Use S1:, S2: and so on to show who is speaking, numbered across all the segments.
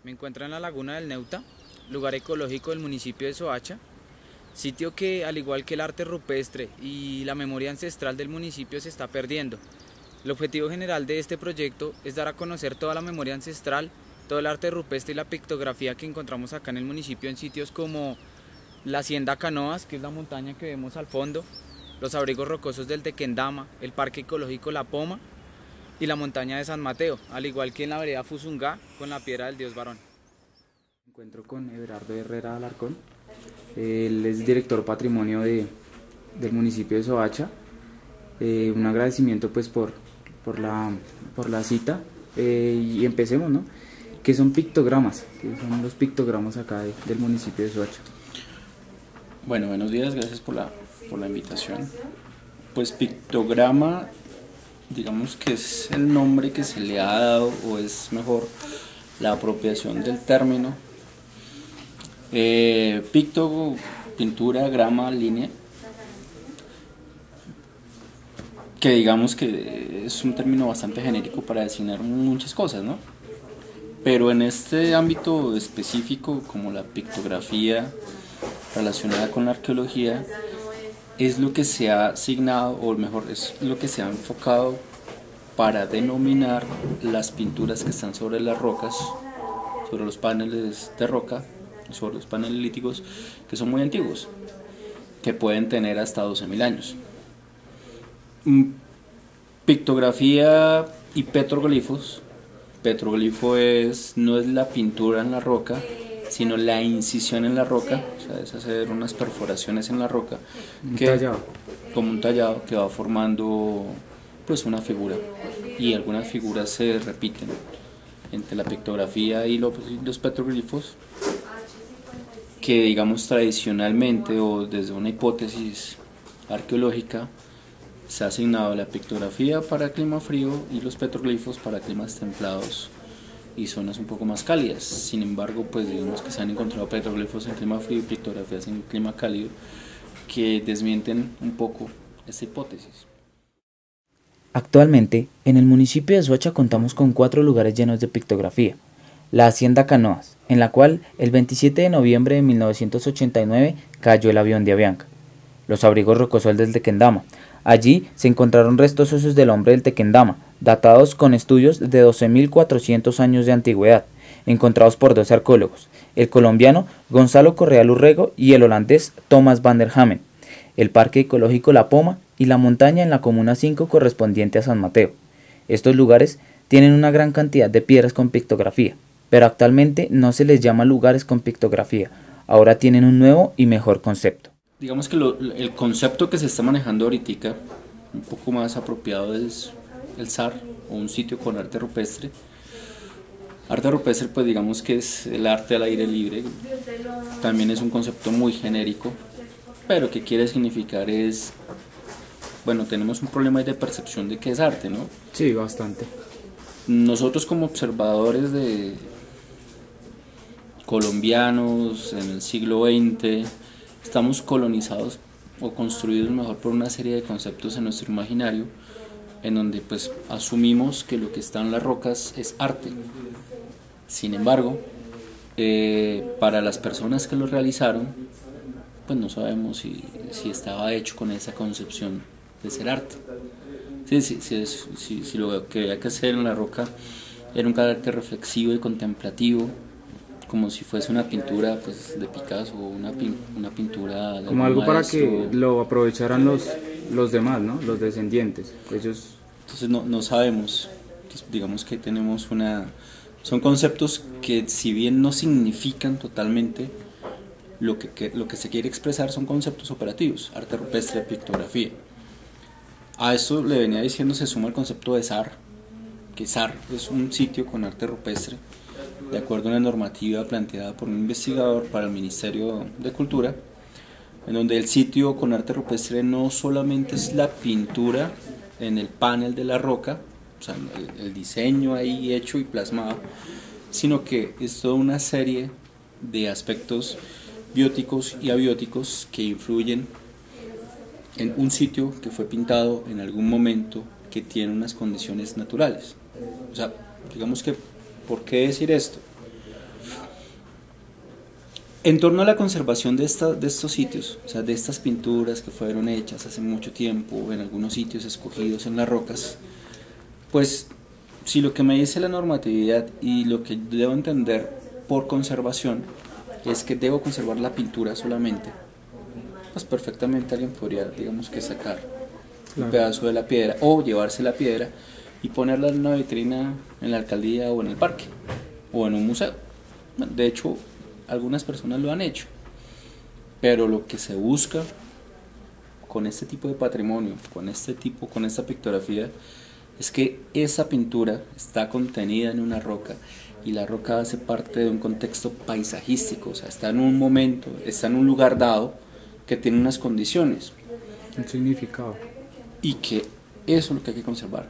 S1: Me encuentro en la Laguna del Neuta, lugar ecológico del municipio de Soacha, sitio que, al igual que el arte rupestre y la memoria ancestral del municipio, se está perdiendo. El objetivo general de este proyecto es dar a conocer toda la memoria ancestral, todo el arte rupestre y la pictografía que encontramos acá en el municipio en sitios como la Hacienda Canoas, que es la montaña que vemos al fondo, los abrigos rocosos del Tequendama, el parque ecológico La Poma y la montaña de San Mateo, al igual que en la vereda Fusungá con la piedra del Dios Varón. Me encuentro con Everardo Herrera Alarcón, él es director patrimonio del municipio de Soacha. Un agradecimiento pues por la cita, y empecemos, ¿no? ¿Qué son pictogramas? ¿Qué son los pictogramas acá del municipio de Soacha?
S2: Bueno, buenos días, gracias por la invitación. Pues pictograma, digamos que es el nombre que se le ha dado, o es mejor la apropiación del término. Picto, pintura, grama, línea, que digamos que es un término bastante genérico para designar muchas cosas, ¿no? Pero en este ámbito específico, como la pictografía relacionada con la arqueología, es lo que se ha asignado, o mejor, es lo que se ha enfocado para denominar las pinturas que están sobre las rocas, sobre los paneles de roca, sobre los paneles líticos, que son muy antiguos, que pueden tener hasta 12.000 años. Pictografía y petroglifos. Petroglifo no es la pintura en la roca, sino la incisión en la roca, o sea, es hacer unas perforaciones en la roca, como un tallado que va formando pues una figura, y algunas figuras se repiten entre la pictografía y los petroglifos, que digamos tradicionalmente o desde una hipótesis arqueológica se ha asignado la pictografía para clima frío y los petroglifos para climas templados y zonas un poco más cálidas. Sin embargo, pues digamos que se han encontrado petroglifos en clima frío y pictografías en clima cálido que desmienten un poco esta hipótesis.
S1: Actualmente, en el municipio de Soacha contamos con 4 lugares llenos de pictografía. La Hacienda Canoas, en la cual el 27 de noviembre de 1989 cayó el avión de Avianca. Los abrigos rocosos del Tequendama. Allí se encontraron restos óseos del hombre del Tequendama, datados con estudios de 12.400 años de antigüedad, encontrados por 2 arqueólogos, el colombiano Gonzalo Correa Lurrego y el holandés Thomas van der Hamen, el parque ecológico La Poma y la montaña en la comuna 5 correspondiente a San Mateo. Estos lugares tienen una gran cantidad de piedras con pictografía, pero actualmente no se les llama lugares con pictografía, ahora tienen un nuevo y mejor concepto.
S2: Digamos que el concepto que se está manejando ahorita, un poco más apropiado, es el SAR, o un sitio con arte rupestre. Arte rupestre, pues digamos que es el arte al aire libre, también es un concepto muy genérico, pero que quiere significar es, bueno, tenemos un problema de percepción de qué es arte, ¿no?
S1: Sí, bastante.
S2: Nosotros como observadores de colombianos en el siglo XX, estamos colonizados o construidos mejor por una serie de conceptos en nuestro imaginario, en donde pues asumimos que lo que está en las rocas es arte. Sin embargo, para las personas que lo realizaron, pues no sabemos si estaba hecho con esa concepción de ser arte. Si lo que había que hacer en la roca era un carácter reflexivo y contemplativo, como si fuese una pintura pues de Picasso o una pintura de
S1: como algo
S2: maestro,
S1: para que lo aprovecharan los demás, ¿no? Los descendientes. Ellos...
S2: Entonces no sabemos. Entonces, digamos que tenemos son conceptos que, si bien no significan totalmente lo que se quiere expresar, son conceptos operativos: arte rupestre, pictografía. A eso le venía diciendo, se suma el concepto de SAR, que SAR es un sitio con arte rupestre, de acuerdo a una normativa planteada por un investigador para el Ministerio de Cultura, en donde el sitio con arte rupestre no solamente es la pintura en el panel de la roca, o sea, el diseño ahí hecho y plasmado, sino que es toda una serie de aspectos bióticos y abióticos que influyen en un sitio que fue pintado en algún momento que tiene unas condiciones naturales. O sea, digamos que, ¿por qué decir esto? En torno a la conservación de estos sitios, o sea, de estas pinturas que fueron hechas hace mucho tiempo en algunos sitios escogidos en las rocas, pues si lo que me dice la normatividad y lo que debo entender por conservación es que debo conservar la pintura solamente, pues perfectamente alguien podría, digamos, que sacar un pedazo de la piedra o llevarse la piedra y ponerla en una vitrina en la alcaldía o en el parque o en un museo. Bueno, de hecho, algunas personas lo han hecho, pero lo que se busca con este tipo de patrimonio, con esta pictografía, es que esa pintura está contenida en una roca y la roca hace parte de un contexto paisajístico, o sea, está en un momento, está en un lugar dado que tiene unas condiciones.
S3: Un significado.
S2: Y que eso es lo que hay que conservar.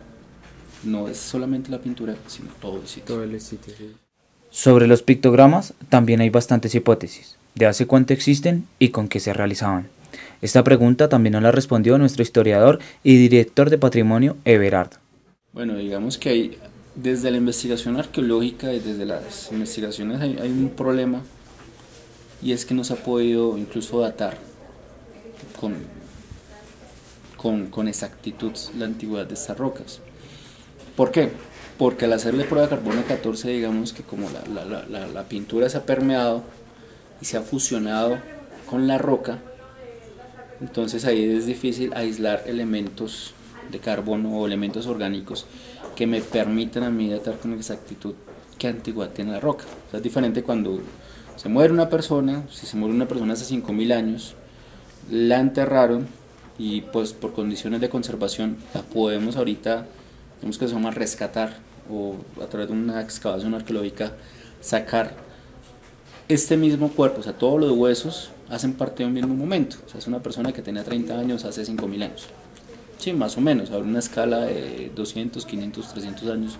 S2: No es solamente la pintura, sino todo el sitio.
S3: Todo el sitio, sí.
S1: Sobre los pictogramas también hay bastantes hipótesis, de hace cuánto existen y con qué se realizaban. Esta pregunta también nos la respondió nuestro historiador y director de patrimonio, Everardo.
S2: Bueno, digamos que hay, desde la investigación arqueológica y desde las investigaciones hay un problema, y es que no se ha podido incluso datar con exactitud la antigüedad de estas rocas. ¿Por qué? Porque al hacerle prueba de carbono 14, digamos que como la pintura se ha permeado y se ha fusionado con la roca, entonces ahí es difícil aislar elementos de carbono o elementos orgánicos que me permitan a mí datar con exactitud qué antigüedad tiene la roca. O sea, es diferente cuando se muere una persona, si se muere una persona hace 5000 años, la enterraron y pues por condiciones de conservación la podemos ahorita, digamos que se llama rescatar, o a través de una excavación arqueológica sacar este mismo cuerpo, o sea, todos los huesos hacen parte de un mismo momento. O sea, es una persona que tenía 30 años hace 5000 años. Sí, más o menos, habrá una escala de 200, 500, 300 años,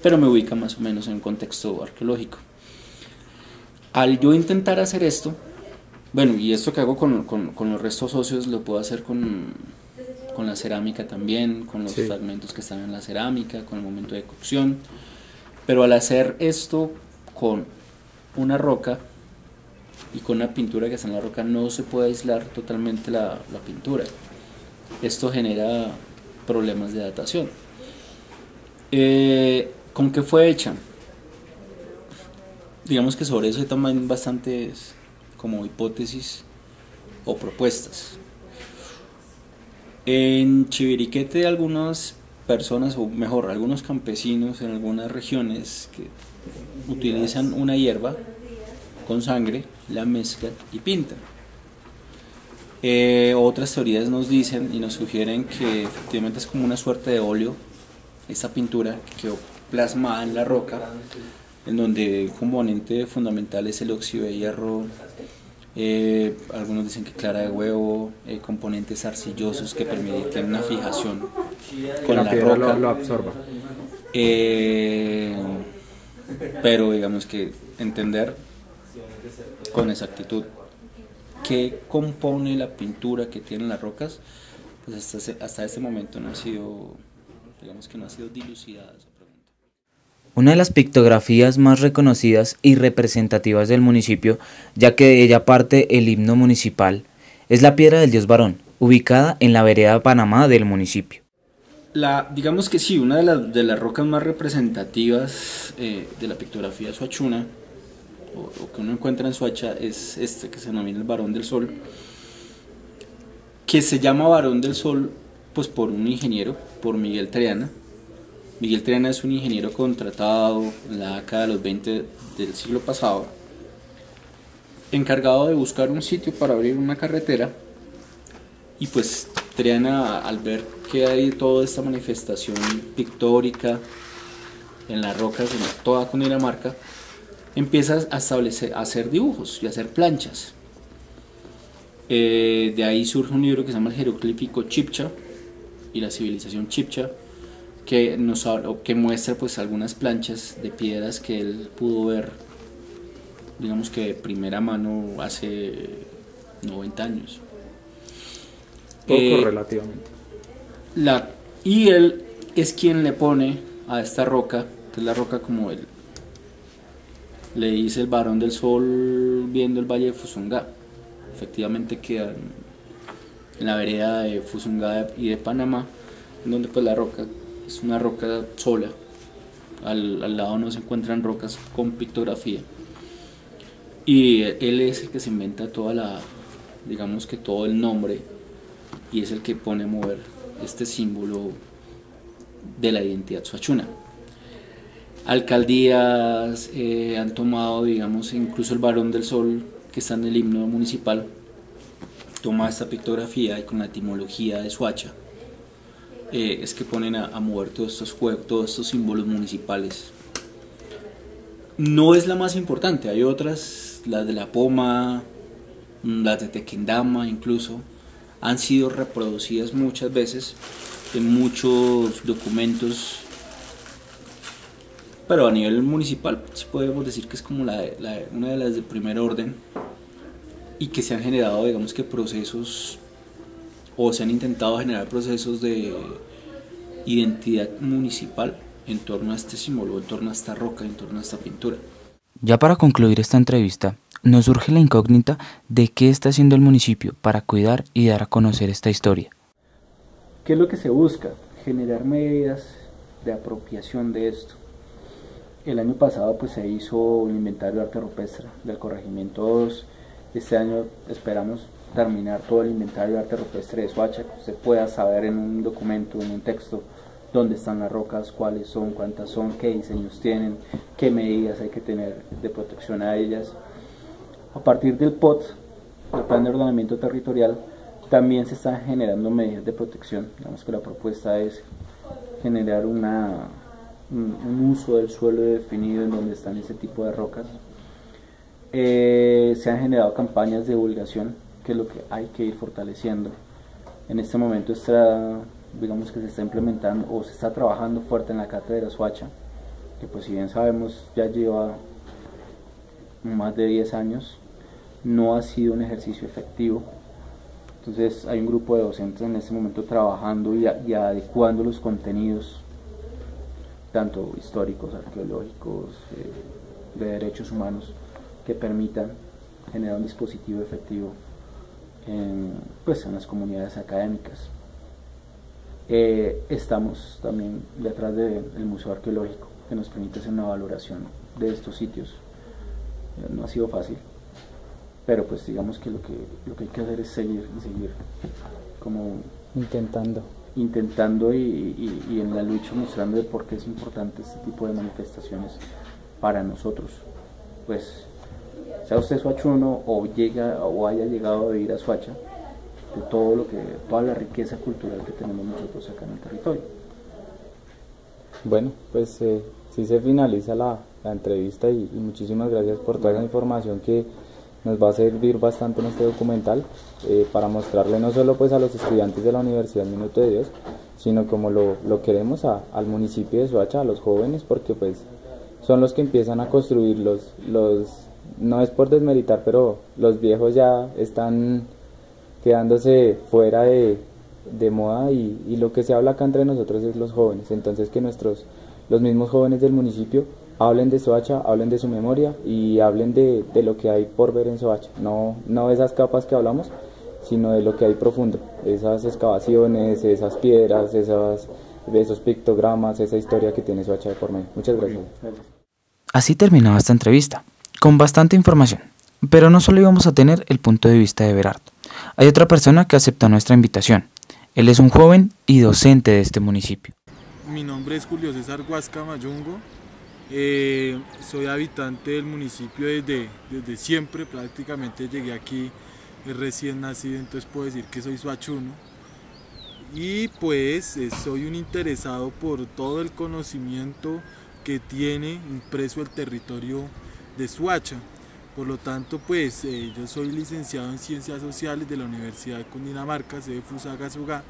S2: pero me ubica más o menos en un contexto arqueológico. Al yo intentar hacer esto, bueno, y esto que hago con los restos óseos lo puedo hacer con la cerámica también, con los fragmentos que están en la cerámica, con el momento de cocción, pero al hacer esto con una roca y con una pintura que está en la roca no se puede aislar totalmente la pintura. Esto genera problemas de datación. ¿Con qué fue hecha? Digamos que sobre eso hay también bastantes como hipótesis o propuestas. En Chiviriquete algunas personas, o mejor, algunos campesinos en algunas regiones que utilizan una hierba con sangre, la mezclan y pintan. Otras teorías nos dicen y nos sugieren que efectivamente es como una suerte de óleo, esta pintura que quedó plasmada en la roca, en donde el componente fundamental es el óxido de hierro, algunos dicen que clara de huevo, componentes arcillosos que permiten una fijación con la roca.
S3: Lo absorba.
S2: Pero digamos que entender con exactitud qué compone la pintura que tienen las rocas, pues hasta este momento no ha sido, digamos que no ha sido dilucidada esa pregunta.
S1: Una de las pictografías más reconocidas y representativas del municipio, ya que de ella parte el himno municipal, es la Piedra del Dios Varón, ubicada en la vereda Panamá del municipio.
S2: Digamos que sí, una de las rocas más representativas de la pictografía suachuna, o que uno encuentra en Suacha, es este que se denomina el Varón del Sol, que se llama Varón del Sol pues por un ingeniero, por Miguel Triana. Miguel Triana es un ingeniero contratado en la década de los 20 del siglo pasado, encargado de buscar un sitio para abrir una carretera, y pues Triana, al ver que hay toda esta manifestación pictórica en las rocas, en toda Cundinamarca, empieza a hacer dibujos y a hacer planchas. De ahí surge un libro que se llama El Jeroglífico Chibcha y la civilización Chibcha, que muestra pues algunas planchas de piedras que él pudo ver, digamos que de primera mano, hace 90 años.
S3: Poco relativamente.
S2: Y él es quien le pone a esta roca, que es la roca como él le dice el varón del sol viendo el valle de Fusungá. Efectivamente queda en la vereda de Fusungá y de Panamá, donde pues la roca es una roca sola. Al lado no se encuentran rocas con pictografía. Y él es el que se inventa digamos que todo el nombre, y es el que pone a mover este símbolo de la identidad suachuna. Alcaldías han tomado, digamos, incluso el varón del sol que está en el himno municipal toma esta pictografía, y con la etimología de Soacha es que ponen a mover todos estos símbolos municipales. No es la más importante, hay otras, las de la Poma, las de Tequendama incluso, han sido reproducidas muchas veces en muchos documentos, pero a nivel municipal sí podemos decir que es como una de las de primer orden, y que se han generado, digamos que procesos, o se han intentado generar procesos de identidad municipal en torno a este símbolo, en torno a esta roca, en torno a esta pintura.
S1: Ya para concluir esta entrevista, nos surge la incógnita de qué está haciendo el municipio para cuidar y dar a conocer esta historia.
S2: ¿Qué es lo que se busca? Generar medidas de apropiación de esto. El año pasado pues se hizo un inventario de arte rupestre del corregimiento 2. Este año esperamos terminar todo el inventario de arte rupestre de Soacha, que usted pueda saber en un documento, en un texto, dónde están las rocas, cuáles son, cuántas son, qué diseños tienen, qué medidas hay que tener de protección a ellas. A partir del POT, el Plan de Ordenamiento Territorial, también se están generando medidas de protección. Digamos que la propuesta es generar un uso del suelo definido en donde están ese tipo de rocas. Se han generado campañas de divulgación, que es lo que hay que ir fortaleciendo. En este momento digamos que se está implementando o se está trabajando fuerte en la Cátedra Soacha, que pues si bien sabemos ya lleva más de 10 años, no ha sido un ejercicio efectivo. Entonces hay un grupo de docentes en este momento trabajando y adecuando los contenidos, tanto históricos, arqueológicos, de derechos humanos, que permitan generar un dispositivo efectivo en las comunidades académicas. Estamos también detrás del Museo Arqueológico, que nos permite hacer una valoración de estos sitios. No ha sido fácil, pero pues digamos que lo que hay que hacer es seguir como intentando y en la lucha, mostrando de por qué es importante este tipo de manifestaciones para nosotros. Pues sea usted soachuno o haya llegado a vivir a Soacha, de toda la riqueza cultural que tenemos nosotros acá en el territorio.
S3: Bueno, pues sí se finaliza la entrevista y muchísimas gracias por toda esa información que nos va a servir bastante en este documental, para mostrarle no solo pues a los estudiantes de la Universidad Minuto de Dios, sino como lo queremos al municipio de Soacha, a los jóvenes, porque pues son los que empiezan a construir no es por desmeritar, pero los viejos ya están quedándose fuera de moda, y lo que se habla acá entre nosotros es los jóvenes. Entonces que los mismos jóvenes del municipio hablen de Soacha, hablen de su memoria y hablen de lo que hay por ver en Soacha, no esas capas que hablamos, sino de lo que hay profundo, esas excavaciones, esas piedras, esos pictogramas, esa historia que tiene Soacha de por medio. Muchas gracias.
S1: Así terminaba esta entrevista, con bastante información, pero no solo íbamos a tener el punto de vista de Everardo. Hay otra persona que aceptó nuestra invitación. Él es un joven y docente de este municipio.
S4: Mi nombre es Julio César Huasca Mayungo. Soy habitante del municipio desde siempre, prácticamente llegué aquí recién nacido, entonces puedo decir que soy soachuno. Y pues soy un interesado por todo el conocimiento que tiene impreso el territorio de Soacha. Por lo tanto, pues yo soy licenciado en Ciencias Sociales de la Universidad de Cundinamarca, sede Fusagasugá,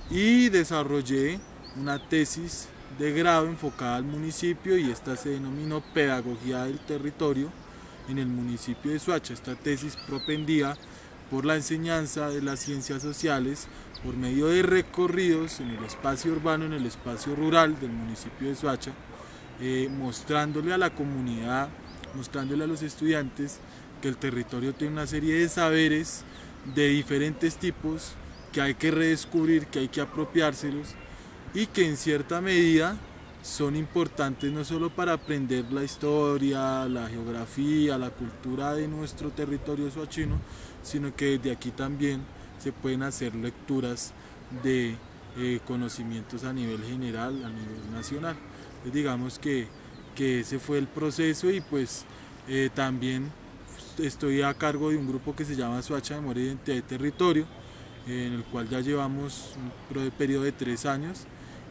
S4: y desarrollé una tesis de grado enfocada al municipio, y esta se denominó Pedagogía del Territorio en el municipio de Soacha. Esta tesis propendía por la enseñanza de las ciencias sociales por medio de recorridos en el espacio urbano, en el espacio rural del municipio de Soacha, mostrándole a la comunidad, mostrándole a los estudiantes que el territorio tiene una serie de saberes de diferentes tipos que hay que redescubrir, que hay que apropiárselos, y que en cierta medida son importantes no solo para aprender la historia, la geografía, la cultura de nuestro territorio soachino, sino que desde aquí también se pueden hacer lecturas de conocimientos a nivel general, a nivel nacional. Entonces, digamos que ese fue el proceso, y pues también estoy a cargo de un grupo que se llama Soacha Memoria, Identidad y Territorio, en el cual ya llevamos un periodo de 3 años,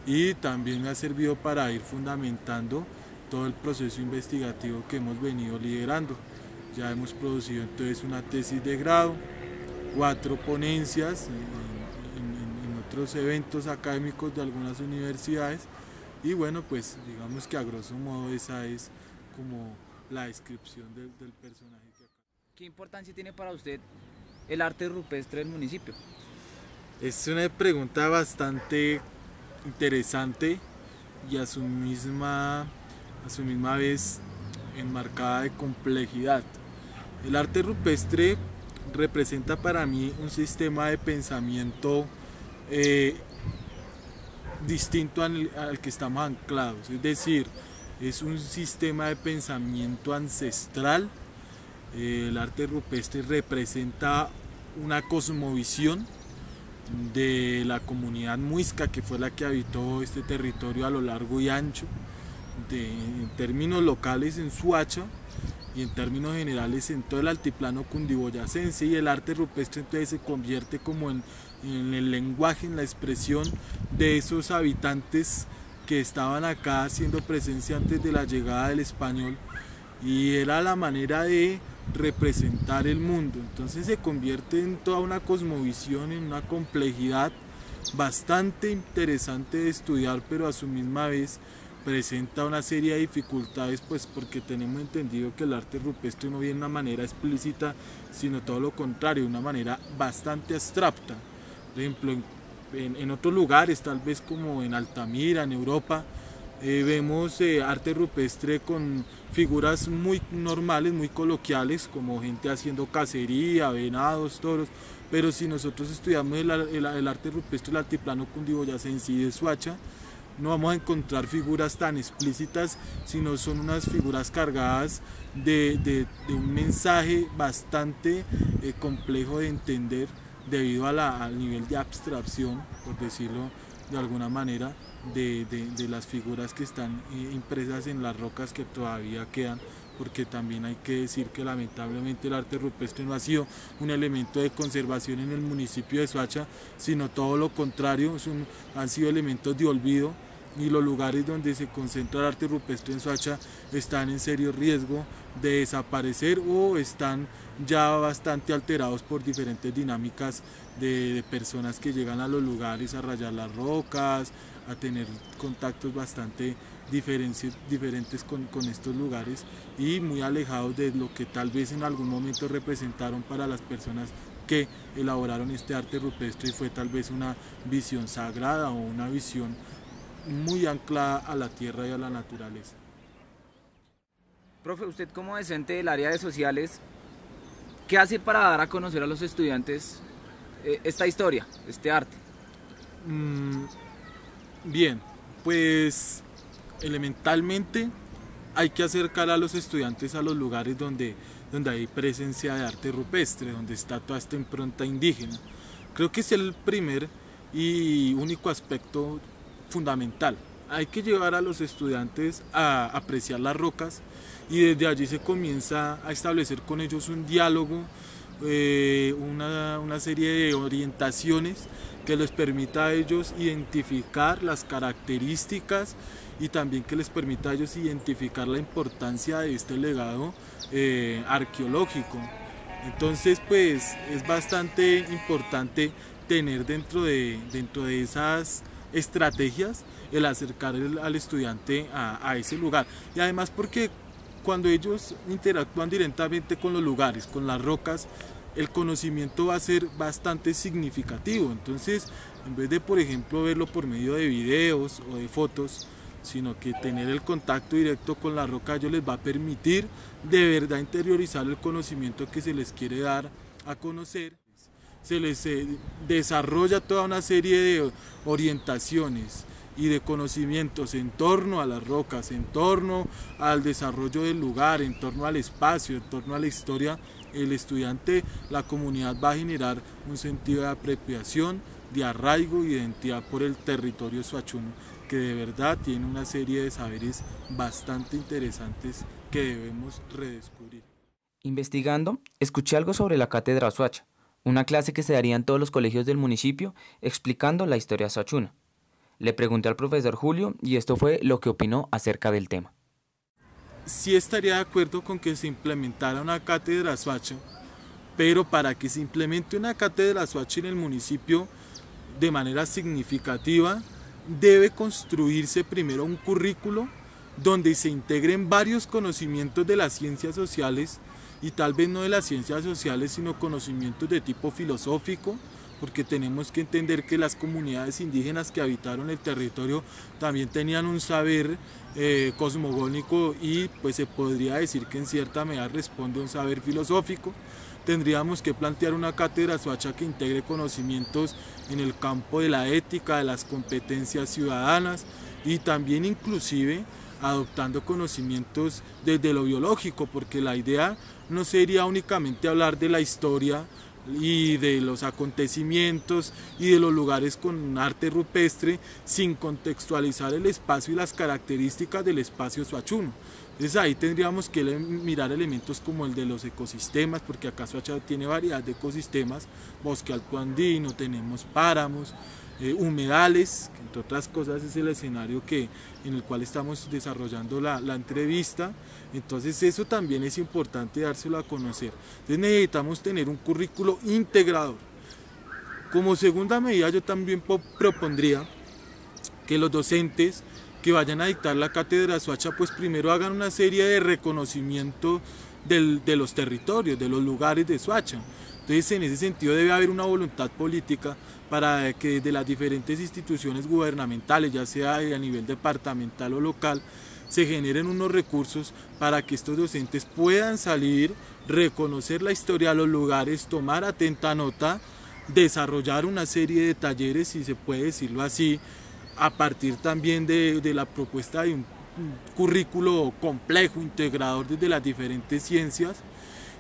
S4: y también me ha servido para ir fundamentando todo el proceso investigativo que hemos venido liderando. Ya hemos producido entonces una tesis de grado, 4 ponencias en otros eventos académicos de algunas universidades, y bueno, pues digamos que a grosso modo esa es como la descripción del personaje que acá.
S1: ¿Qué importancia tiene para usted el arte rupestre del municipio?
S4: Es una pregunta bastante interesante y a su misma vez enmarcada de complejidad. El arte rupestre representa para mí un sistema de pensamiento distinto al que estamos anclados, es decir, es un sistema de pensamiento ancestral. El arte rupestre representa una cosmovisión de la comunidad muisca, que fue la que habitó este territorio a lo largo y ancho, en términos locales en Soacha y en términos generales en todo el altiplano cundiboyacense, y el arte rupestre entonces se convierte como en el lenguaje, en la expresión de esos habitantes que estaban acá haciendo presencia antes de la llegada del español, y era la manera de representar el mundo. Entonces se convierte en toda una cosmovisión, en una complejidad bastante interesante de estudiar, pero a su misma vez presenta una serie de dificultades, pues porque tenemos entendido que el arte rupestre no viene de una manera explícita, sino todo lo contrario, de una manera bastante abstracta. Por ejemplo, en otros lugares, tal vez como en Altamira, en Europa, vemos arte rupestre con figuras muy normales, muy coloquiales, como gente haciendo cacería, venados, toros, pero si nosotros estudiamos el arte rupestre del altiplano cundiboyacense y de Soacha, no vamos a encontrar figuras tan explícitas, sino son unas figuras cargadas de un mensaje bastante complejo de entender, debido al nivel de abstracción, por decirlo de alguna manera, de las figuras que están impresas en las rocas que todavía quedan, porque también hay que decir que lamentablemente el arte rupestre no ha sido un elemento de conservación en el municipio de Soacha, sino todo lo contrario, han sido elementos de olvido, y los lugares donde se concentra el arte rupestre en Soacha están en serio riesgo de desaparecer, o están ya bastante alterados por diferentes dinámicas de personas que llegan a los lugares a rayar las rocas, a tener contactos bastante diferentes con estos lugares, y muy alejados de lo que tal vez en algún momento representaron para las personas que elaboraron este arte rupestre, y fue tal vez una visión sagrada o una visión muy anclada a la tierra y a la naturaleza.
S1: Profe, usted como docente del área de sociales, ¿qué hace para dar a conocer a los estudiantes esta historia, este arte?
S4: Bien, pues elementalmente hay que acercar a los estudiantes a los lugares donde hay presencia de arte rupestre, donde está toda esta impronta indígena. Creo que es el primer y único aspecto fundamental. Hay que llevar a los estudiantes a apreciar las rocas, y desde allí se comienza a establecer con ellos un diálogo una serie de orientaciones que les permita a ellos identificar las características y también que les permita a ellos identificar la importancia de este legado arqueológico. Entonces pues es bastante importante tener dentro de esas estrategias el acercar al estudiante a ese lugar, y además porque cuando ellos interactúan directamente con los lugares, con las rocas, el conocimiento va a ser bastante significativo. Entonces, en vez de, por ejemplo, verlo por medio de videos o de fotos, sino que tener el contacto directo con la roca, a ellos les va a permitir de verdad interiorizar el conocimiento que se les quiere dar a conocer. Se les desarrolla toda una serie de orientaciones y de conocimientos en torno a las rocas, en torno al desarrollo del lugar, en torno al espacio, en torno a la historia. El estudiante, la comunidad va a generar un sentido de apropiación, de arraigo y de identidad por el territorio suachuno, que de verdad tiene una serie de saberes bastante interesantes que debemos redescubrir.
S5: Investigando, escuché algo sobre la Cátedra Suacha, una clase que se daría en todos los colegios del municipio explicando la historia suachuna. Le pregunté al profesor Julio y esto fue lo que opinó acerca del tema.
S4: Sí estaría de acuerdo con que se implementara una cátedra suacha, pero para que se implemente una cátedra suacha en el municipio de manera significativa, debe construirse primero un currículo donde se integren varios conocimientos de las ciencias sociales, y tal vez no de las ciencias sociales, sino conocimientos de tipo filosófico, porque tenemos que entender que las comunidades indígenas que habitaron el territorio también tenían un saber cosmogónico, y pues se podría decir que en cierta medida responde a un saber filosófico. Tendríamos que plantear una cátedra suacha que integre conocimientos en el campo de la ética, de las competencias ciudadanas, y también inclusive adoptando conocimientos desde lo biológico, porque la idea no sería únicamente hablar de la historia y de los acontecimientos y de los lugares con arte rupestre sin contextualizar el espacio y las características del espacio suachuno. Entonces ahí tendríamos que mirar elementos como el de los ecosistemas, porque acá Suacha tiene variedad de ecosistemas, bosque alto andino, tenemos páramos, humedales, que entre otras cosas es el escenario en el cual estamos desarrollando la entrevista. Entonces eso también es importante dárselo a conocer. Entonces necesitamos tener un currículo integrador. Como segunda medida yo también propondría que los docentes que vayan a dictar la cátedra Suacha pues primero hagan una serie de reconocimiento de los territorios, de los lugares de Suacha. Entonces en ese sentido debe haber una voluntad política para que desde las diferentes instituciones gubernamentales, ya sea a nivel departamental o local, se generen unos recursos para que estos docentes puedan salir, reconocer la historia de los lugares, tomar atenta nota, desarrollar una serie de talleres, si se puede decirlo así, a partir también de la propuesta de un currículo complejo, integrador desde las diferentes ciencias,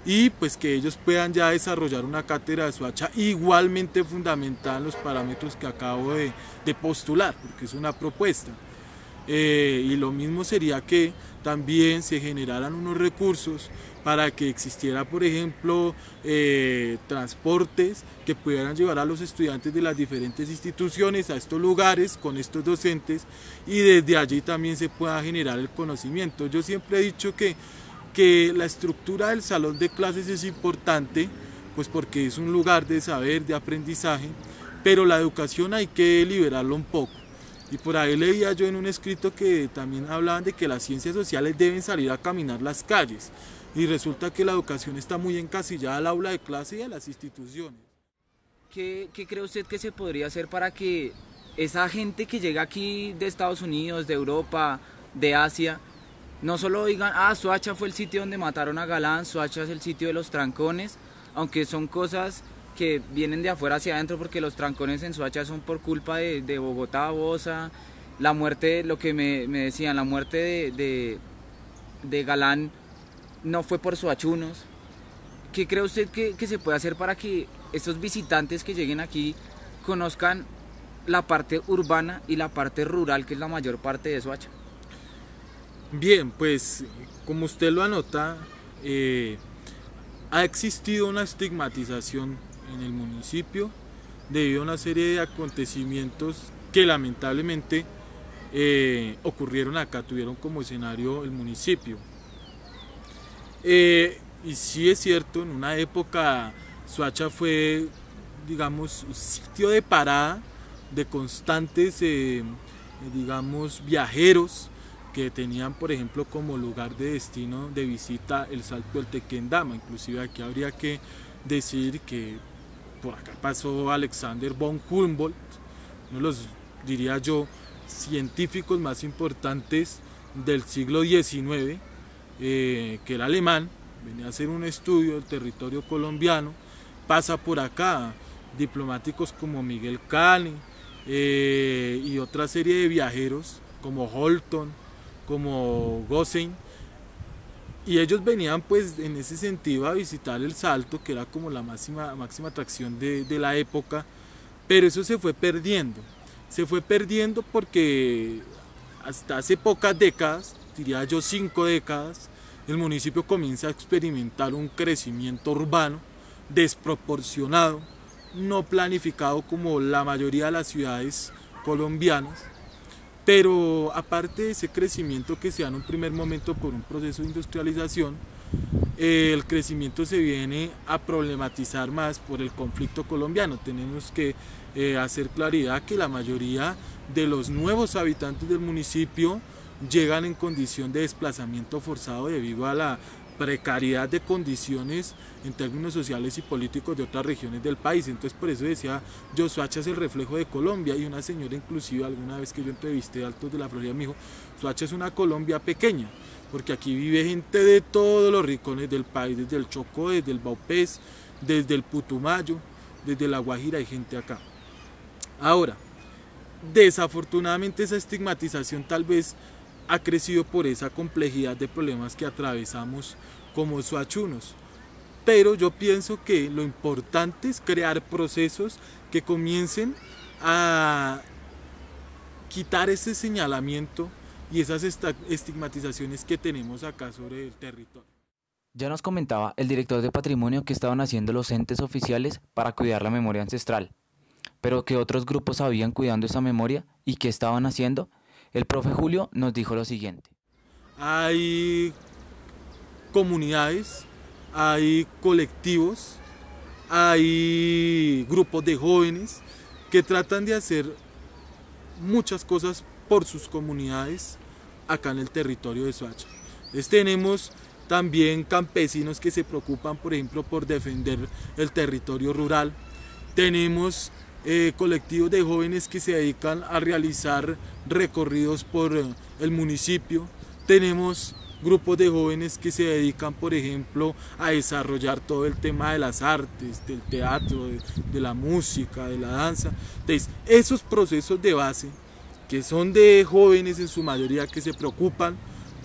S4: y pues que ellos puedan ya desarrollar una cátedra de Suacha igualmente fundamentada en los parámetros que acabo de postular, porque es una propuesta. Y lo mismo sería que también se generaran unos recursos para que existiera, por ejemplo, transportes que pudieran llevar a los estudiantes de las diferentes instituciones a estos lugares con estos docentes, y desde allí también se pueda generar el conocimiento. Yo siempre he dicho que la estructura del salón de clases es importante, pues porque es un lugar de saber, de aprendizaje, pero la educación hay que liberarlo un poco. Y por ahí leía yo en un escrito que también hablaban de que las ciencias sociales deben salir a caminar las calles, y resulta que la educación está muy encasillada al aula de clase y a las instituciones.
S1: ¿Qué cree usted que se podría hacer para que esa gente que llega aquí de Estados Unidos, de Europa, de Asia, no solo digan, Suacha fue el sitio donde mataron a Galán, Suacha es el sitio de los trancones, aunque son cosas que vienen de afuera hacia adentro, porque los trancones en Suacha son por culpa de Bogotá, Bosa, la muerte, lo que me decían, la muerte de Galán no fue por suachunos. ¿Qué cree usted que se puede hacer para que estos visitantes que lleguen aquí conozcan la parte urbana y la parte rural, que es la mayor parte de Suacha?
S4: Bien, pues como usted lo anota, ha existido una estigmatización en el municipio debido a una serie de acontecimientos que lamentablemente ocurrieron acá, tuvieron como escenario el municipio. Y sí es cierto, en una época Soacha fue, digamos, un sitio de parada de constantes, digamos, viajeros que tenían, por ejemplo, como lugar de destino de visita el Salto del Tequendama. Inclusive aquí habría que decir que por acá pasó Alexander von Humboldt, uno de los, diría yo, científicos más importantes del siglo XIX, que era alemán, venía a hacer un estudio del territorio colombiano, pasa por acá diplomáticos como Miguel Cane y otra serie de viajeros como Holton, como Gossen, y ellos venían pues en ese sentido a visitar el Salto, que era como la máxima atracción de la época, pero eso se fue perdiendo porque hasta hace pocas décadas, diría yo 5 décadas, el municipio comienza a experimentar un crecimiento urbano desproporcionado, no planificado como la mayoría de las ciudades colombianas. Pero aparte de ese crecimiento que se da en un primer momento por un proceso de industrialización, el crecimiento se viene a problematizar más por el conflicto colombiano. Tenemos que hacer claridad que la mayoría de los nuevos habitantes del municipio llegan en condición de desplazamiento forzado debido a la precariedad de condiciones en términos sociales y políticos de otras regiones del país. Entonces por eso decía yo, Soacha es el reflejo de Colombia, y una señora inclusive alguna vez que yo entrevisté a Altos de la Florida me dijo, Soacha es una Colombia pequeña, porque aquí vive gente de todos los rincones del país, desde el Chocó, desde el Baupés, desde el Putumayo, desde la Guajira, hay gente acá. Ahora, desafortunadamente esa estigmatización tal vez ha crecido por esa complejidad de problemas que atravesamos como soachunos. Pero yo pienso que lo importante es crear procesos que comiencen a quitar ese señalamiento y esas estigmatizaciones que tenemos acá sobre el territorio.
S5: Ya nos comentaba el director de Patrimonio que estaban haciendo los entes oficiales para cuidar la memoria ancestral, pero que otros grupos habían cuidando esa memoria y qué estaban haciendo. El profe Julio nos dijo lo siguiente.
S4: Hay comunidades, hay colectivos, hay grupos de jóvenes que tratan de hacer muchas cosas por sus comunidades acá en el territorio de Soacha. Entonces tenemos también campesinos que se preocupan, por ejemplo, por defender el territorio rural. Tenemos colectivos de jóvenes que se dedican a realizar recorridos por el municipio. Tenemos grupos de jóvenes que se dedican, por ejemplo, a desarrollar todo el tema de las artes, del teatro, de la música, de la danza. Entonces, esos procesos de base, que son de jóvenes en su mayoría que se preocupan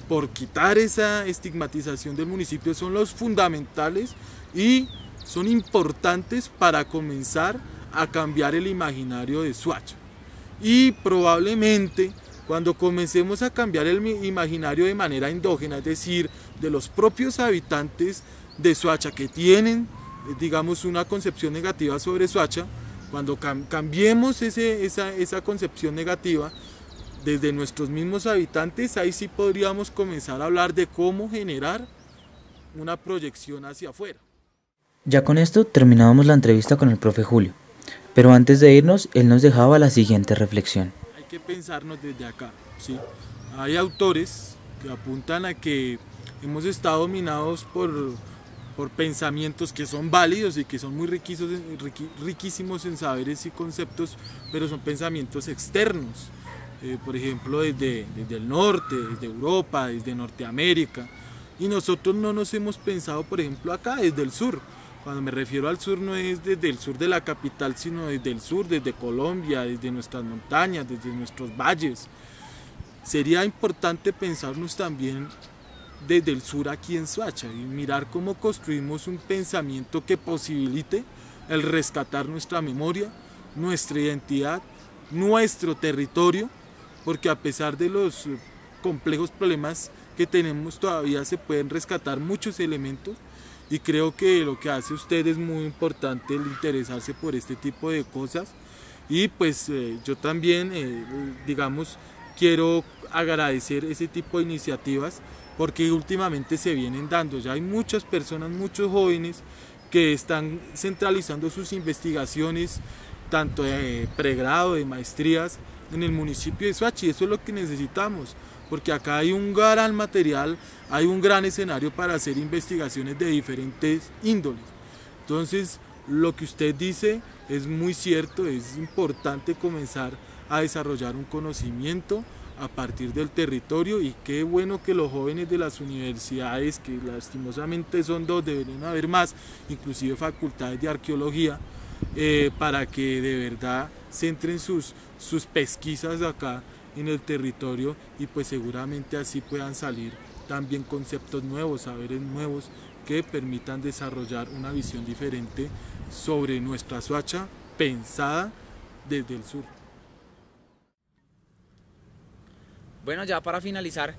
S4: por quitar esa estigmatización del municipio, son los fundamentales y son importantes para comenzar a cambiar el imaginario de Soacha. Y probablemente cuando comencemos a cambiar el imaginario de manera endógena, es decir, de los propios habitantes de Soacha que tienen, digamos, una concepción negativa sobre Soacha, cuando cambiemos esa concepción negativa desde nuestros mismos habitantes, ahí sí podríamos comenzar a hablar de cómo generar una proyección hacia afuera.
S5: Ya con esto terminábamos la entrevista con el profe Julio, pero antes de irnos, él nos dejaba la siguiente reflexión.
S4: Hay que pensarnos desde acá, ¿sí? Hay autores que apuntan a que hemos estado dominados por pensamientos que son válidos y que son muy riquísimos en saberes y conceptos, pero son pensamientos externos, por ejemplo desde el norte, desde Europa, desde Norteamérica, y nosotros no nos hemos pensado, por ejemplo, acá desde el sur. Cuando me refiero al sur no es desde el sur de la capital, sino desde el sur, desde Colombia, desde nuestras montañas, desde nuestros valles. Sería importante pensarnos también desde el sur aquí en Soacha y mirar cómo construimos un pensamiento que posibilite el rescatar nuestra memoria, nuestra identidad, nuestro territorio, porque a pesar de los complejos problemas que tenemos todavía se pueden rescatar muchos elementos y creo que lo que hace usted es muy importante el interesarse por este tipo de cosas. Y pues yo también, digamos, quiero agradecer ese tipo de iniciativas porque últimamente se vienen dando. Ya hay muchas personas, muchos jóvenes que están centralizando sus investigaciones, tanto de pregrado, de maestrías, en el municipio de Soacha, y eso es lo que necesitamos, porque acá hay un gran material, hay un gran escenario para hacer investigaciones de diferentes índoles. Entonces, lo que usted dice es muy cierto, es importante comenzar a desarrollar un conocimiento a partir del territorio, y qué bueno que los jóvenes de las universidades, que lastimosamente son 2, deberían haber más, inclusive facultades de arqueología, para que de verdad centren sus pesquisas acá en el territorio, y pues seguramente así puedan salir también conceptos nuevos, saberes nuevos que permitan desarrollar una visión diferente sobre nuestra Soacha pensada desde el sur.
S1: Bueno, ya para finalizar,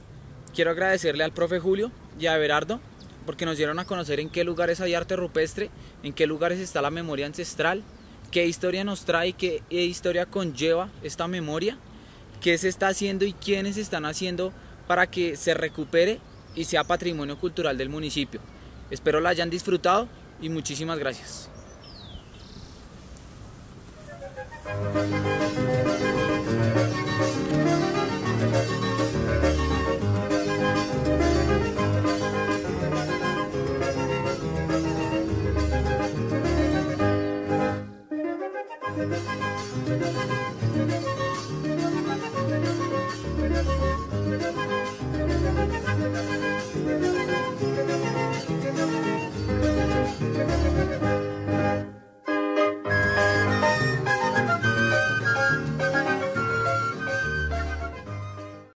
S1: quiero agradecerle al profe Julio y a Everardo porque nos dieron a conocer en qué lugares hay arte rupestre, en qué lugares está la memoria ancestral, qué historia nos trae, qué historia conlleva esta memoria, qué se está haciendo y quiénes están haciendo para que se recupere y sea patrimonio cultural del municipio. Espero la hayan disfrutado y muchísimas gracias.